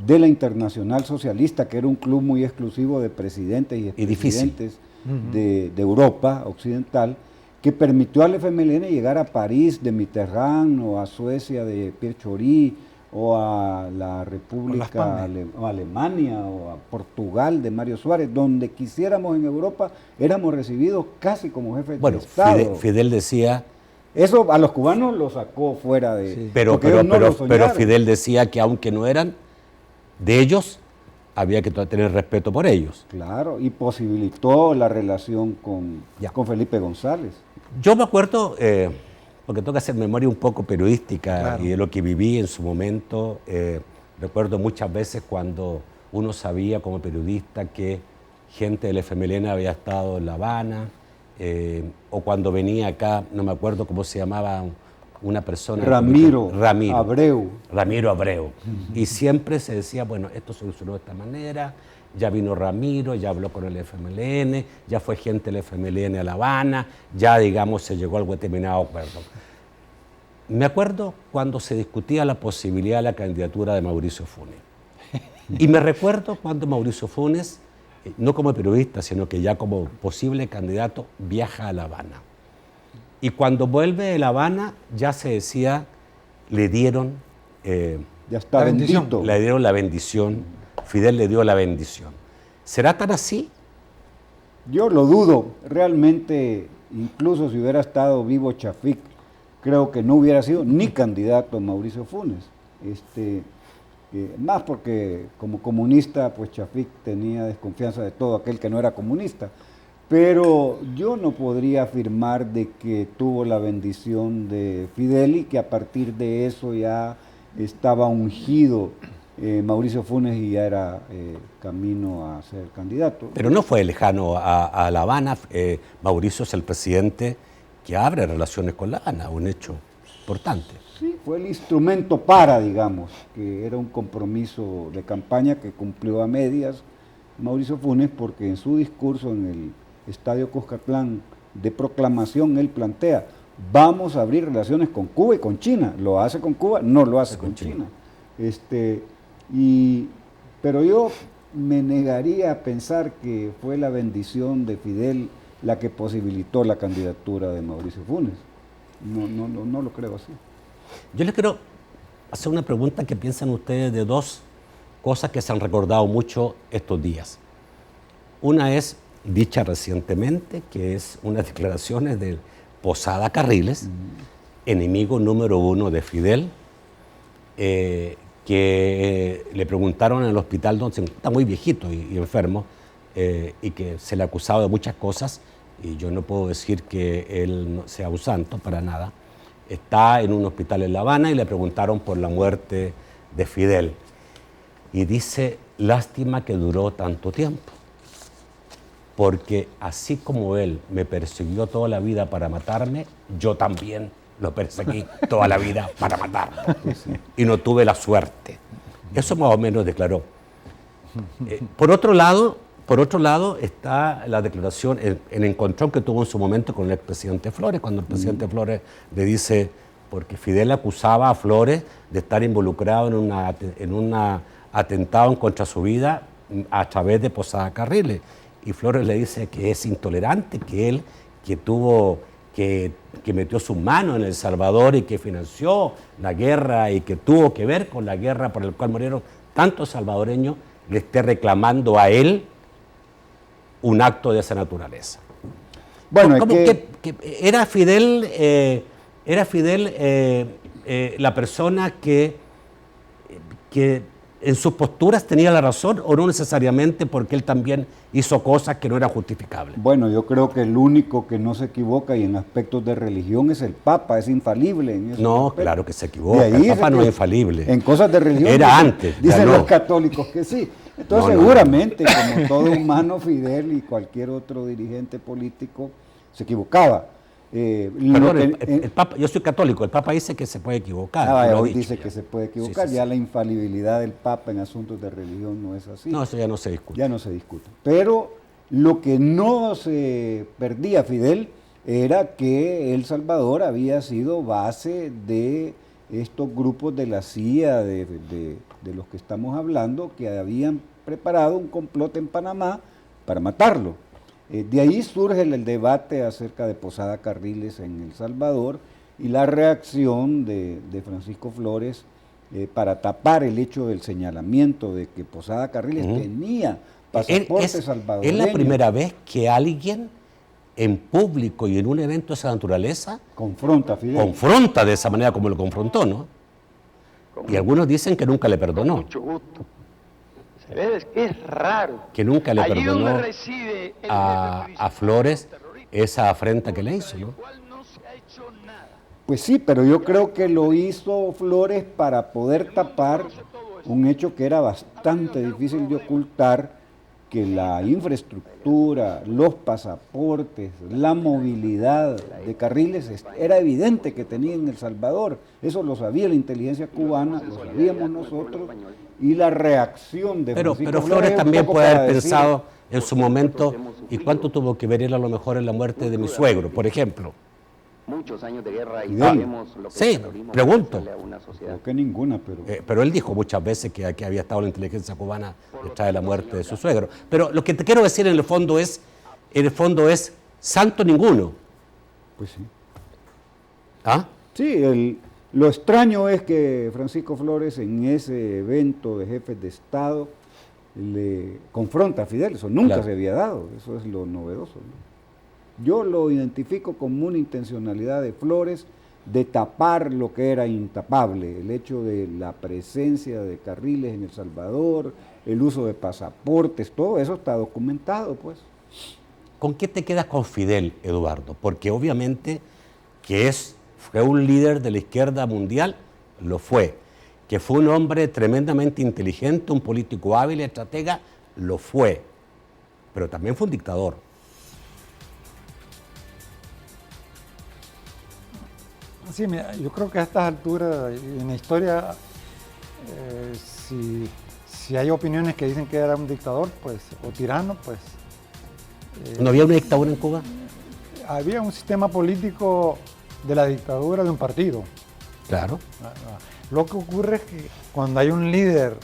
de la Internacional Socialista, que era un club muy exclusivo de presidentes y expresidentes de Europa Occidental, que permitió al FMLN llegar a París de Mitterrand, o a Suecia de Pierre Chory, o a la República Alemania, o a Portugal de Mario Suárez, donde quisiéramos en Europa, éramos recibidos casi como jefes de Estado. Bueno, Fidel decía... Eso a los cubanos lo sacó fuera de... Sí. Pero Fidel decía que aunque no eran de ellos, había que tener respeto por ellos. Claro, y posibilitó la relación con Felipe González. Yo me acuerdo, porque tengo que hacer memoria un poco periodística y de lo que viví en su momento, recuerdo muchas veces cuando uno sabía como periodista que gente del FMLN había estado en La Habana, o cuando venía acá, no me acuerdo cómo se llamaba una persona. Ramiro Abreu. Ramiro Abreu. Y siempre se decía, bueno, esto se solucionó de esta manera, ya vino Ramiro, ya habló con el FMLN, ya fue gente del FMLN a La Habana, ya, digamos, se llegó al determinado acuerdo. Me acuerdo cuando se discutía la posibilidad de la candidatura de Mauricio Funes. Y me recuerdo cuando Mauricio Funes, no como periodista, sino que ya como posible candidato, viaja a La Habana. Y cuando vuelve de La Habana, ya se decía, le dieron... ya está bendito. Le dieron la bendición, Fidel le dio la bendición. ¿Será tan así? Yo lo dudo. Realmente, incluso si hubiera estado vivo Chafik, creo que no hubiera sido ni candidato Mauricio Funes. Más porque como comunista, pues Chafik tenía desconfianza de todo aquel que no era comunista. Pero yo no podría afirmar de que tuvo la bendición de Fidel y que a partir de eso ya estaba ungido Mauricio Funes y ya era camino a ser candidato. Pero no fue lejano a La Habana. Mauricio es el presidente que abre relaciones con La Habana, un hecho importante. Sí, fue el instrumento para, digamos, que era un compromiso de campaña que cumplió a medias Mauricio Funes, porque en su discurso en el Estadio Cuscatlán de proclamación él plantea, vamos a abrir relaciones con Cuba y con China. Lo hace con Cuba, no lo hace con China. Pero yo me negaría a pensar que fue la bendición de Fidel la que posibilitó la candidatura de Mauricio Funes. No lo creo así. Yo les quiero hacer una pregunta que piensan ustedes de dos cosas que se han recordado mucho estos días. Una es dicha recientemente, que es unas declaraciones de Posada Carriles, enemigo número 1 de Fidel, que le preguntaron en el hospital donde se está muy viejito y enfermo, y que se le ha acusado de muchas cosas, y yo no puedo decir que él sea un santo para nada, está en un hospital en La Habana y le preguntaron por la muerte de Fidel. Y dice, lástima que duró tanto tiempo, porque así como él me persiguió toda la vida para matarme, yo también lo perseguí toda la vida para matarlo. Y no tuve la suerte. Eso más o menos declaró. Por otro lado está la declaración, el encontrón que tuvo en su momento con el expresidente Flores, cuando el presidente Flores le dice, porque Fidel acusaba a Flores de estar involucrado en un atentado en contra su vida a través de Posada Carriles. Y Flores le dice que es intolerante, que él, que metió su mano en El Salvador y que financió la guerra y que tuvo que ver con la guerra por la cual murieron tantos salvadoreños, le esté reclamando a él un acto de esa naturaleza. Bueno, era Fidel, la persona que en sus posturas tenía la razón, o no necesariamente porque él también hizo cosas que no eran justificables. Bueno, yo creo que el único que no se equivoca y en aspectos de religión es el Papa, es infalible en eso. No, claro que se equivoca, el Papa no es infalible. En cosas de religión. Era antes. Dicen los católicos que sí. Entonces seguramente, como todo humano, Fidel y cualquier otro dirigente político se equivocaba. Perdón, el Papa, yo soy católico, el Papa dice que se puede equivocar. Hoy dice que se puede equivocar, sí. La infalibilidad del Papa en asuntos de religión no es así. No, eso ya no se discute. Ya no se discute. Pero lo que no se perdía Fidel era que El Salvador había sido base de estos grupos de la CIA, de los que estamos hablando, que habían preparado un complot en Panamá para matarlo. De ahí surge el debate acerca de Posada Carriles en El Salvador y la reacción de Francisco Flores para tapar el hecho del señalamiento de que Posada Carriles tenía pasaporte salvadoreño. Es la primera vez que alguien en público y en un evento de esa naturaleza confronta a Fidel. Confronta de esa manera como lo confrontó, ¿no? Y algunos dicen que nunca le perdonó. Mucho gusto. Se ve que es raro. Que nunca le perdonó a Flores esa afrenta que le hizo, ¿no? Pues sí, pero yo creo que lo hizo Flores para poder tapar un hecho que era bastante difícil de ocultar, que la infraestructura, los pasaportes, la movilidad de Carriles era evidente que tenía en El Salvador. Eso lo sabía la inteligencia cubana, lo sabíamos nosotros, y la reacción de Francisco Pero Flores también puede haber pensado en su momento, ¿y cuánto tuvo que ver él a lo mejor en la muerte de mi suegro, por ejemplo? Muchos años de guerra y sabemos lo que sí, pregunto. Creo que ninguna, pero él dijo muchas veces que aquí había estado la inteligencia cubana detrás de la muerte de su suegro. Pero lo que te quiero decir en el fondo es santo ninguno. Pues sí. ¿Ah? Sí, lo extraño es que Francisco Flores en ese evento de jefes de Estado le confronta a Fidel. Eso nunca se había dado, eso es lo novedoso, ¿no? Yo lo identifico como una intencionalidad de Flores de tapar lo que era intapable, el hecho de la presencia de Carriles en El Salvador, el uso de pasaportes, todo eso está documentado, pues. ¿Con qué te quedas con Fidel, Eduardo? Porque obviamente que fue un líder de la izquierda mundial, lo fue. Que fue un hombre tremendamente inteligente, un político hábil, estratega, lo fue. Pero también fue un dictador. Sí, mira, yo creo que a estas alturas en la historia, si hay opiniones que dicen que era un dictador, pues, o tirano, pues... ¿No había una dictadura en Cuba? Había un sistema político de la dictadura de un partido. Claro. Lo que ocurre es que cuando hay un líder,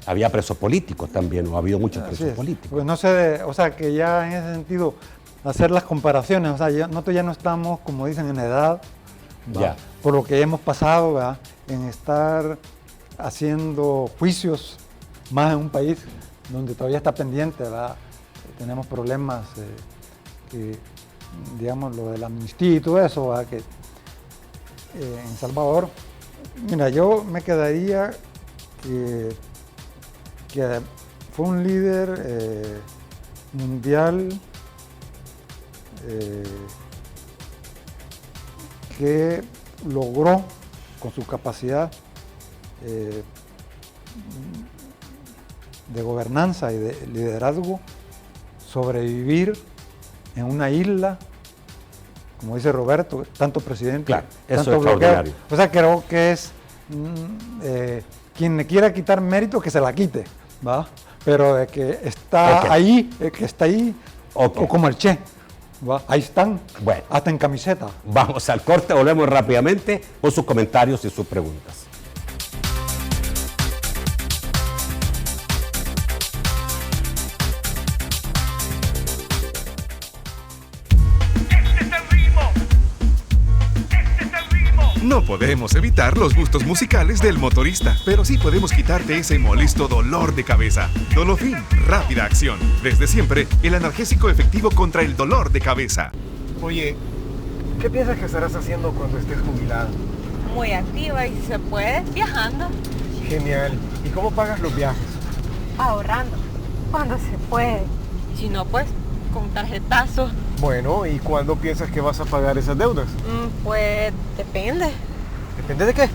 había presos políticos también, o ha habido muchos presos políticos. Pues no sé, que ya en ese sentido... hacer las comparaciones, nosotros ya no estamos, como dicen, en edad, por lo que hemos pasado, ¿verdad? En estar haciendo juicios más en un país donde todavía está pendiente, ¿verdad? Tenemos problemas, digamos, lo de la amnistía y todo eso, ¿verdad? Que en Salvador, mira, yo me quedaría que fue un líder mundial que logró, con su capacidad de gobernanza y de liderazgo, sobrevivir en una isla, como dice Roberto, tanto presidente, claro, eso tanto es extraordinario. O sea, creo que es quien le quiera quitar mérito, que se la quite, ¿va? Pero de que está ahí, o como el Che, ¿va? Ahí están, bueno, hasta en camiseta. Vamos al corte, volvemos rápidamente con sus comentarios y sus preguntas. No podemos evitar los gustos musicales del motorista, pero sí podemos quitarte ese molesto dolor de cabeza. Dolofin, rápida acción. Desde siempre, el analgésico efectivo contra el dolor de cabeza. Oye, ¿qué piensas que estarás haciendo cuando estés jubilada? Muy activa y si se puede, viajando. Genial. ¿Y cómo pagas los viajes? Ahorrando, cuando se puede. Si no, pues, con tarjetazo. Bueno, ¿y cuándo piensas que vas a pagar esas deudas? Pues depende. ¿Depende de qué?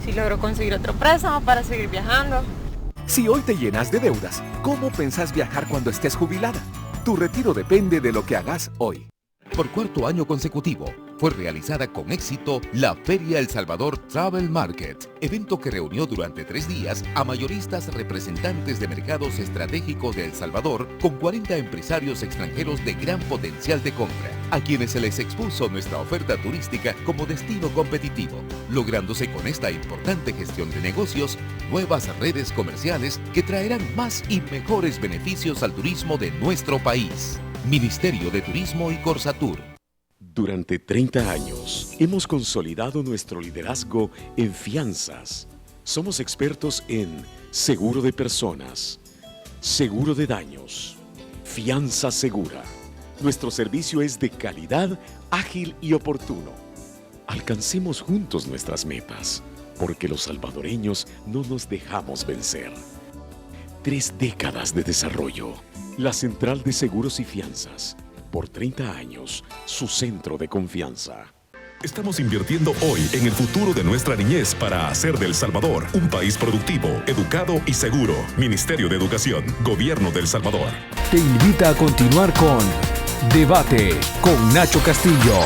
Si logro conseguir otro préstamo para seguir viajando. Si hoy te llenas de deudas, ¿cómo pensás viajar cuando estés jubilada? Tu retiro depende de lo que hagas hoy. Por cuarto año consecutivo, fue realizada con éxito la Feria El Salvador Travel Market, evento que reunió durante 3 días a mayoristas representantes de mercados estratégicos de El Salvador con 40 empresarios extranjeros de gran potencial de compra, a quienes se les expuso nuestra oferta turística como destino competitivo, lográndose con esta importante gestión de negocios nuevas redes comerciales que traerán más y mejores beneficios al turismo de nuestro país. Ministerio de Turismo y Corsatur. Durante 30 años hemos consolidado nuestro liderazgo en fianzas. Somos expertos en seguro de personas, seguro de daños, fianza segura. Nuestro servicio es de calidad, ágil y oportuno. Alcancemos juntos nuestras metas, porque los salvadoreños no nos dejamos vencer. 3 décadas de desarrollo. La Central de Seguros y Fianzas. Por 30 años, su centro de confianza. Estamos invirtiendo hoy en el futuro de nuestra niñez para hacer de El Salvador un país productivo, educado y seguro. Ministerio de Educación, Gobierno de El Salvador. Te invita a continuar con Debate con Nacho Castillo.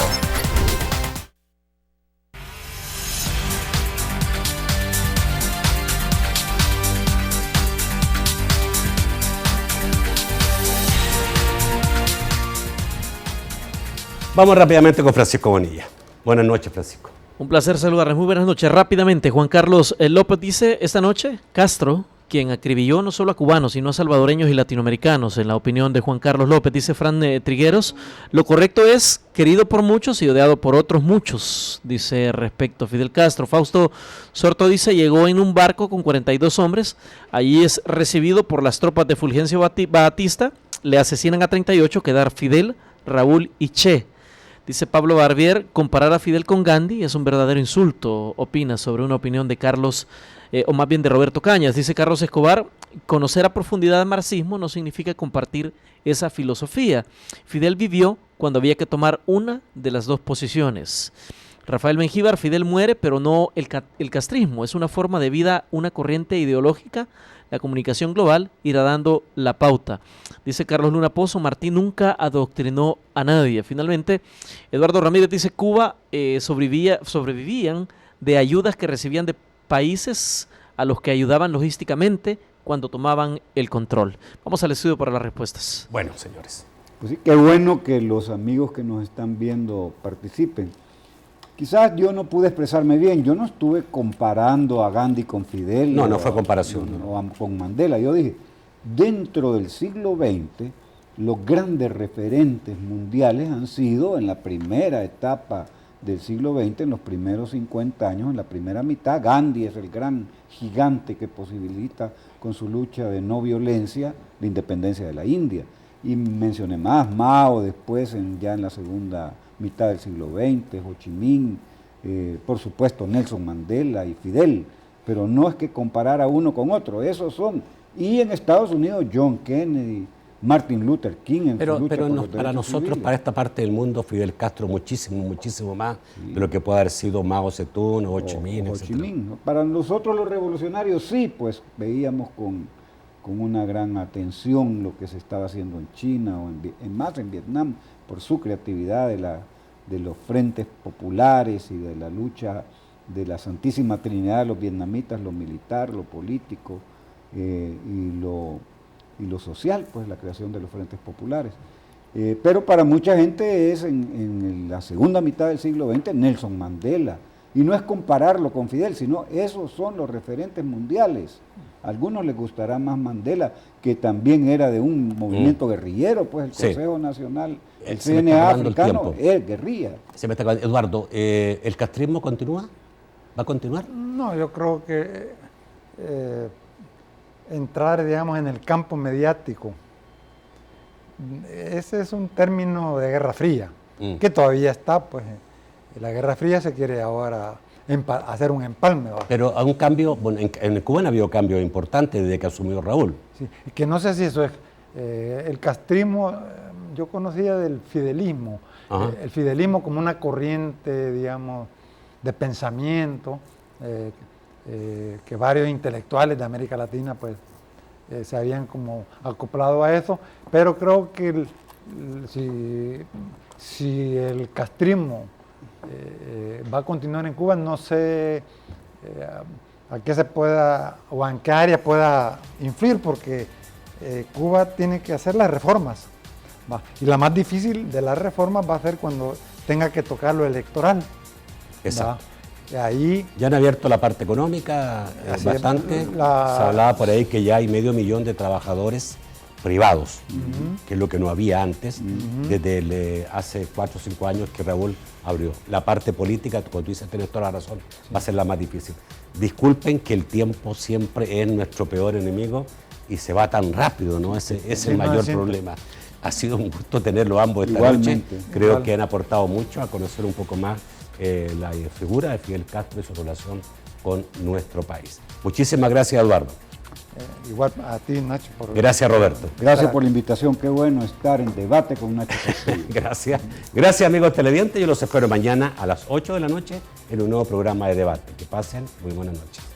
Vamos rápidamente con Francisco Bonilla. Buenas noches, Francisco. Un placer saludarles. Muy buenas noches. Rápidamente, Juan Carlos López dice esta noche, Castro, quien acribilló no solo a cubanos, sino a salvadoreños y latinoamericanos, en la opinión de Juan Carlos López, dice Fran Trigueros, lo correcto es querido por muchos y odiado por otros muchos, dice respecto a Fidel Castro. Fausto Sorto dice, llegó en un barco con 42 hombres, allí es recibido por las tropas de Fulgencio Batista, le asesinan a 38, quedar Fidel, Raúl y Che. Dice Pablo Barbier, comparar a Fidel con Gandhi es un verdadero insulto, opina sobre una opinión de Carlos, o más bien de Roberto Cañas. Dice Carlos Escobar, conocer a profundidad el marxismo no significa compartir esa filosofía. Fidel vivió cuando había que tomar una de las dos posiciones. Rafael Mengíbar, Fidel muere, pero no el castrismo, es una forma de vida, una corriente ideológica. La comunicación global irá dando la pauta. Dice Carlos Luna Pozo, Martí nunca adoctrinó a nadie. Finalmente, Eduardo Ramírez dice, Cuba sobrevivían de ayudas que recibían de países a los que ayudaban logísticamente cuando tomaban el control. Vamos al estudio para las respuestas. Bueno, señores. Pues sí, qué bueno que los amigos que nos están viendo participen. Quizás yo no pude expresarme bien, yo no estuve comparando a Gandhi con Fidel. No fue comparación. O con Mandela. Yo dije, dentro del siglo XX, los grandes referentes mundiales han sido en la primera etapa del siglo XX, en los primeros 50 años, en la primera mitad. Gandhi es el gran gigante que posibilita con su lucha de no violencia la independencia de la India. Y mencioné más, Mao después, ya en la segunda mitad del siglo XX, Ho Chi Minh, por supuesto Nelson Mandela y Fidel, pero no es que comparar a uno con otro, esos son. Y en Estados Unidos John Kennedy, Martin Luther King en Pero, su lucha pero por no, los para derechos nosotros, civiles. para esta parte del mundo, Fidel Castro muchísimo más de lo que puede haber sido Mao Zedong o Ho Chi Minh, Ho Chi etcétera. Minh, ¿no? Para nosotros los revolucionarios sí, pues veíamos con una gran atención lo que se estaba haciendo en China o en Vietnam, por su creatividad de los frentes populares y de la lucha de la Santísima Trinidad de los vietnamitas, lo militar, lo político y lo social, pues la creación de los frentes populares. Pero para mucha gente es en la segunda mitad del siglo XX Nelson Mandela. Y no es compararlo con Fidel, sino esos son los referentes mundiales. A algunos les gustará más Mandela, que también era de un movimiento guerrillero, pues el Consejo Nacional, el CNA africano, es guerrilla. Se me está acabando. Eduardo, ¿el castrismo continúa? ¿Va a continuar? No, yo creo que entrar, digamos, en el campo mediático, ese es un término de Guerra Fría, que todavía está, pues, la Guerra Fría se quiere ahora hacer un empalme. ¿Va? Pero a un cambio, bueno, en Cuba ha habido cambios importantes desde que asumió Raúl. Sí, que no sé si eso es, el castrismo, yo conocía del fidelismo, el fidelismo como una corriente, digamos, de pensamiento, que varios intelectuales de América Latina, pues, se habían como acoplado a eso, pero creo que si el castrismo va a continuar en Cuba, no sé a qué se pueda o en qué área pueda influir, porque Cuba tiene que hacer las reformas, ¿va? Y la más difícil de las reformas va a ser cuando tenga que tocar lo electoral. Exacto. Ahí ya han abierto la parte económica bastante. Se hablaba por ahí que ya hay 500.000 de trabajadores privados, que es lo que no había antes, desde hace 4 o 5 años que Raúl abrió. La parte política, como tú dices, tienes toda la razón, va a ser la más difícil. Disculpen que el tiempo siempre es nuestro peor enemigo y se va tan rápido, ¿no? Ese es el mayor problema. Ha sido un gusto tenerlo ambos esta noche. Creo que han aportado mucho a conocer un poco más la figura de Fidel Castro y su relación con nuestro país. Muchísimas gracias, Eduardo. Igual a ti, Nacho. Gracias, Roberto. Gracias por la invitación. Qué bueno estar en debate con Nacho Castillo. Gracias. Gracias, amigos televidentes. Yo los espero mañana a las 8 de la noche en un nuevo programa de debate. Que pasen muy buenas noches.